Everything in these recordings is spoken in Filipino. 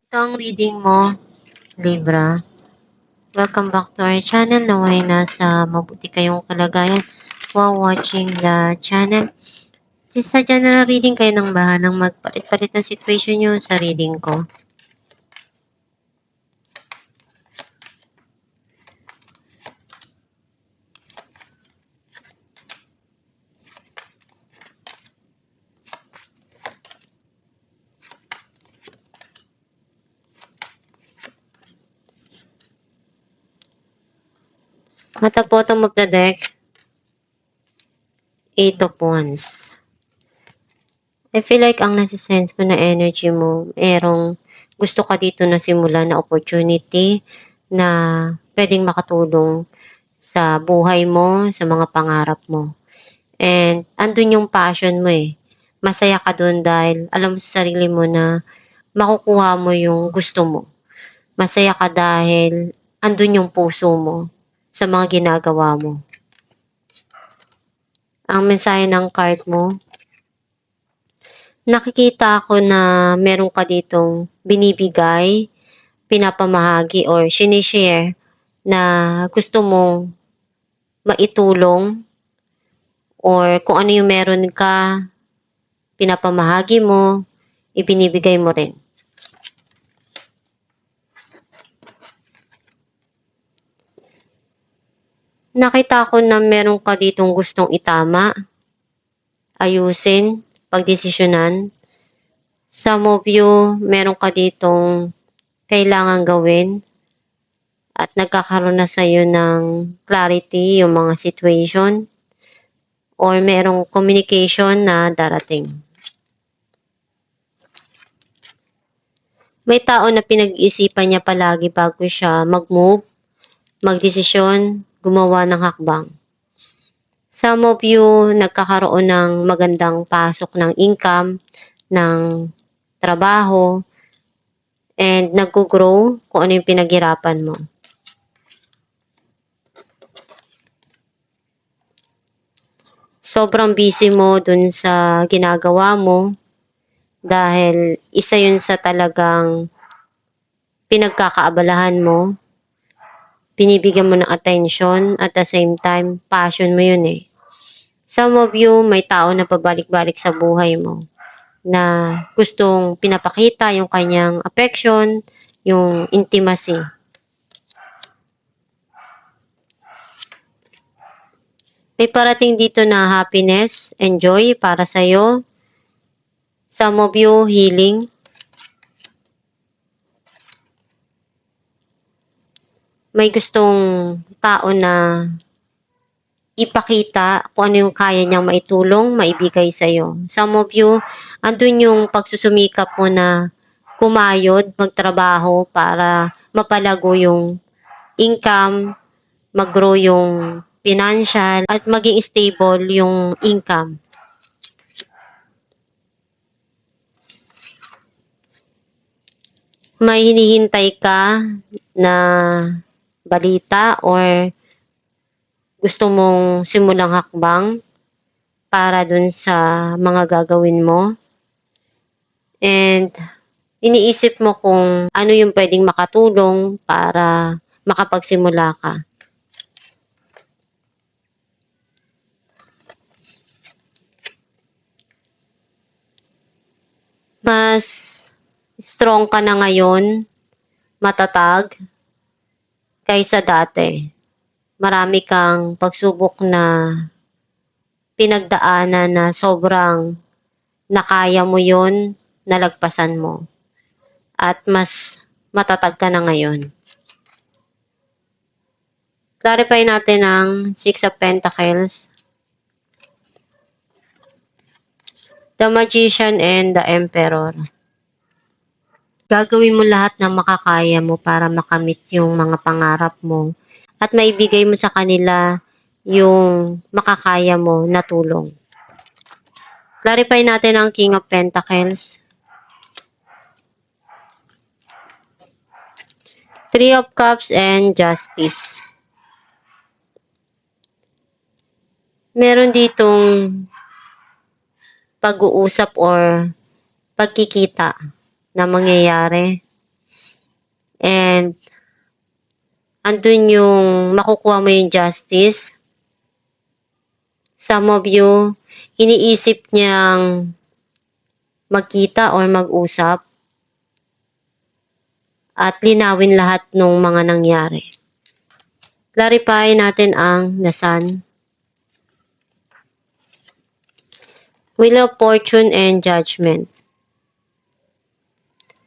Ito ang reading mo, Libra. Welcome back to our channel. Naway nasa mabuti kayong kalagayan while watching the channel. Sa general reading kayo ng bahalang magpalit-palit ng situation nyo sa reading ko. At the bottom of the deck, 8 of Wands. I feel like ang nasisense ko na energy mo, merong gusto ka dito na simula na opportunity na pwedeng makatulong sa buhay mo, sa mga pangarap mo. And andun yung passion mo eh. Masaya ka dun dahil alam mo sa sarili mo na makukuha mo yung gusto mo. Masaya ka dahil andun yung puso mo sa mga ginagawa mo. Ang mensahe ng card mo, nakikita ko na meron ka ditong binibigay, pinapamahagi or sinishare na gusto mong maitulong or kung ano yung meron ka, pinapamahagi mo, ibinibigay mo rin. Nakita ko na meron ka ditong gustong itama, ayusin, pagdesisyonan. Some of you, meron ka ditong kailangan gawin at nagkakaroon na sa'yo ng clarity yung mga situation or merong communication na darating. May tao na pinag-iisipan niya palagi bago siya mag-move, magdesisyon, gumawa ng hakbang. Some of you nagkakaroon ng magandang pasok ng income, ng trabaho, and nag-grow kung ano yung pinaghirapan mo. Sobrang busy mo dun sa ginagawa mo dahil isa yun sa talagang pinagkakaabalahan mo. Binibigyan mo ng attention at the same time, passion mo yun eh. Some of you, may tao na pabalik-balik sa buhay mo na gustong pinapakita yung kanyang affection, yung intimacy. May parating dito na happiness and joy para sa'yo. Some of you, healing. May gustong tao na ipakita kung ano yung kaya niyang maitulong, maibigay sa'yo. Some of you, andun yung pagsusumikap mo na kumayod, magtrabaho para mapalago yung income, mag-grow yung financial, at maging stable yung income. May hinihintay ka na balita or gusto mong simulang hakbang para dun sa mga gagawin mo. And iniisip mo kung ano yung pwedeng makatulong para makapagsimula ka. Mas strong ka na ngayon, matatag, kaysa dati. Marami kang pagsubok na pinagdaanan na sobrang nakaya mo yon, nalagpasan mo. At mas matatag ka na ngayon. Clarify natin ang 6 of Pentacles, the Magician, and the Emperor. Gagawin mo lahat ng makakaya mo para makamit yung mga pangarap mo at maibigay mo sa kanila yung makakaya mo na tulong. Clarify natin ang King of Pentacles, 3 of Cups, and Justice. Meron ditong pag-uusap or pagkikita na mangyayari. And andun yung makukuha mo yung justice. Some of you, iniisip niyang magkita or mag-usap at linawin lahat ng mga nangyari. Clarify natin ang The Sun. Wheel of Fortune and Judgment.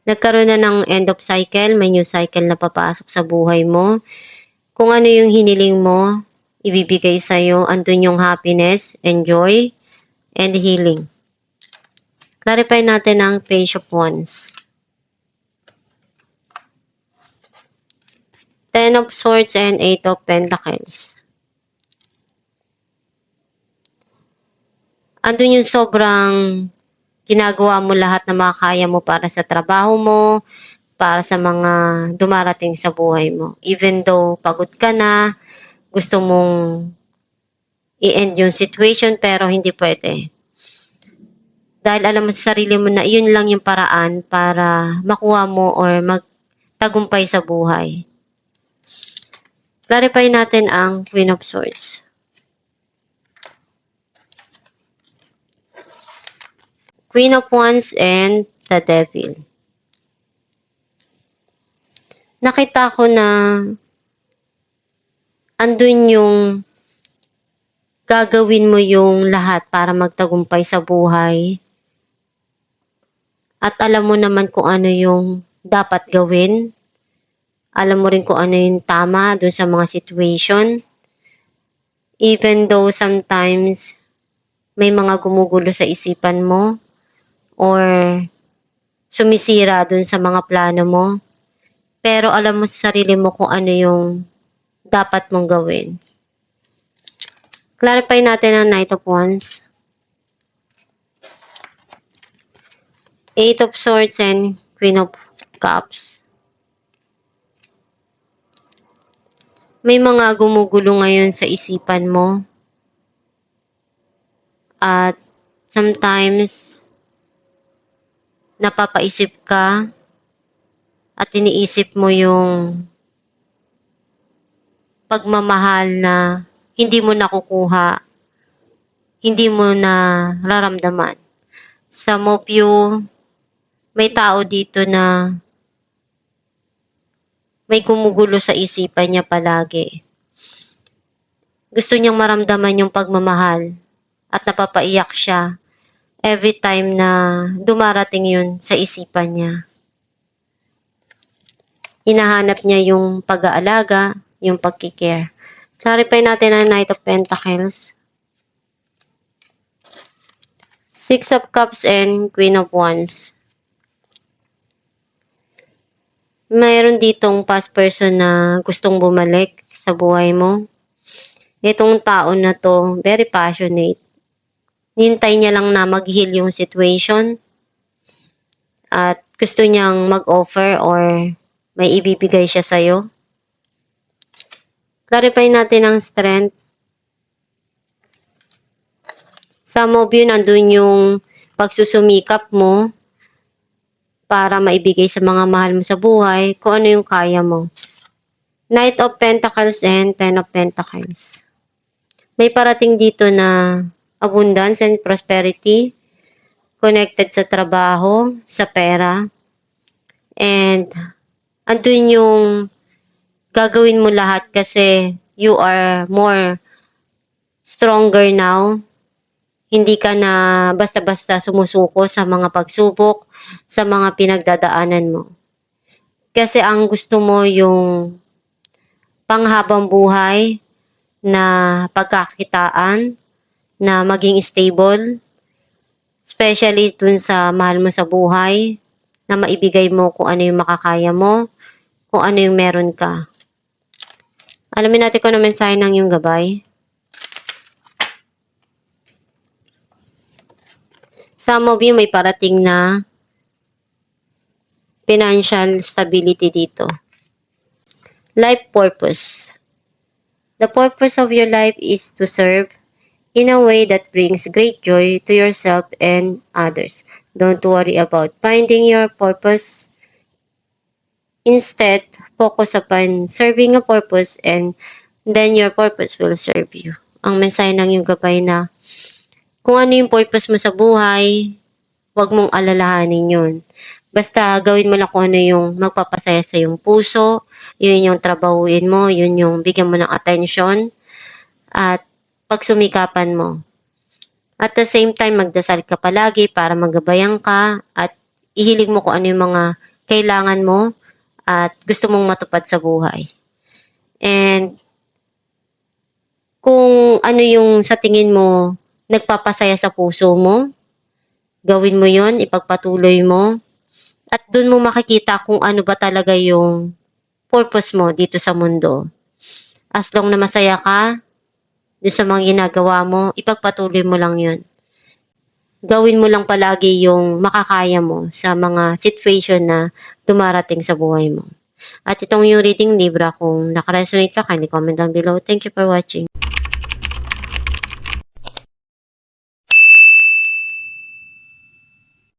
Nagkaroon na ng end of cycle, may new cycle na papasok sa buhay mo. Kung ano yung hiniling mo, ibibigay sa'yo. Andun yung happiness, enjoy, and healing. Clarify natin ang Page of Wands. Ten of Swords and Eight of Pentacles. Andun yung sobrang ginagawa mo lahat na makakaya mo para sa trabaho mo, para sa mga dumarating sa buhay mo. Even though pagod ka na, gusto mong i-end yung situation pero hindi pwede. Dahil alam mo sa sarili mo na yun lang yung paraan para makuha mo or magtagumpay sa buhay. Clarify natin ang Queen of Swords. Queen of Wands and the Devil. Nakita ko na andun yung gagawin mo yung lahat para magtagumpay sa buhay. At alam mo naman kung ano yung dapat gawin. Alam mo rin kung ano yung tama dun sa mga situation. Even though sometimes may mga gumugulo sa isipan mo or sumisira dun sa mga plano mo. Pero alam mo sa sarili mo kung ano yung dapat mong gawin. Clarify natin ang Knight of Wands. Eight of Swords and Queen of Cups. May mga gumugulo ngayon sa isipan mo. At sometimes, napapaisip ka at iniisip mo yung pagmamahal na hindi mo nakukuha, hindi mo na raramdaman. Some of you, may tao dito na may gumugulo sa isipan niya palagi. Gusto niyang maramdaman yung pagmamahal at napapaiyak siya every time na dumarating yun sa isipan niya. Hinahanap niya yung pag-aalaga, yung pagkikare. Clarify natin ang Knight of Pentacles. Six of Cups and Queen of Wands. Mayroon ditong past person na gustong bumalik sa buhay mo. Itong tao na to, very passionate. Hintay niya lang na mag-heal yung situation. At gusto niyang mag-offer or may ibibigay siya sa'yo. Clarify natin ang strength. Some of you, nandun yung pagsusumikap mo para maibigay sa mga mahal mo sa buhay kung ano yung kaya mo. Knight of Pentacles and Ten of Pentacles. May parating dito na abundance and prosperity connected sa trabaho, sa pera. And andun yung gagawin mo lahat kasi you are more stronger now. Hindi ka na basta-basta sumusuko sa mga pagsubok, sa mga pinagdadaanan mo. Kasi ang gusto mo yung panghabang buhay na pagkakitaan, na maging stable, especially dun sa mahal mo sa buhay, na maibigay mo kung ano yung makakaya mo, kung ano yung meron ka. Alamin natin kung ano mensahe ng yung gabay. Some of you may parating na financial stability dito. Life purpose. The purpose of your life is to serve in a way that brings great joy to yourself and others. Don't worry about finding your purpose Instead, focus upon serving a purpose and then your purpose will serve you. Ang mensahe ng iyong gabay na kung ano yung purpose mo sa buhay, huwag mong alalahanin yun. Basta gawin mo lang kung ano yung magpapasaya sa iyong puso, yun yung trabahuin mo, yun yung bigyan mo ng attention, at pagsumikapan mo. At the same time, magdasal ka palagi para magabayan ka at ihiling mo kung ano yung mga kailangan mo at gusto mong matupad sa buhay. And kung ano yung sa tingin mo nagpapasaya sa puso mo, gawin mo yon, ipagpatuloy mo, at dun mo makikita kung ano ba talaga yung purpose mo dito sa mundo. As long na masaya ka dun sa mga ginagawa mo, ipagpatuloy mo lang yun. Gawin mo lang palagi yung makakaya mo sa mga situation na dumarating sa buhay mo. At itong yung reading Libra, kung nakaresonate ka, kindly comment down below. Thank you for watching.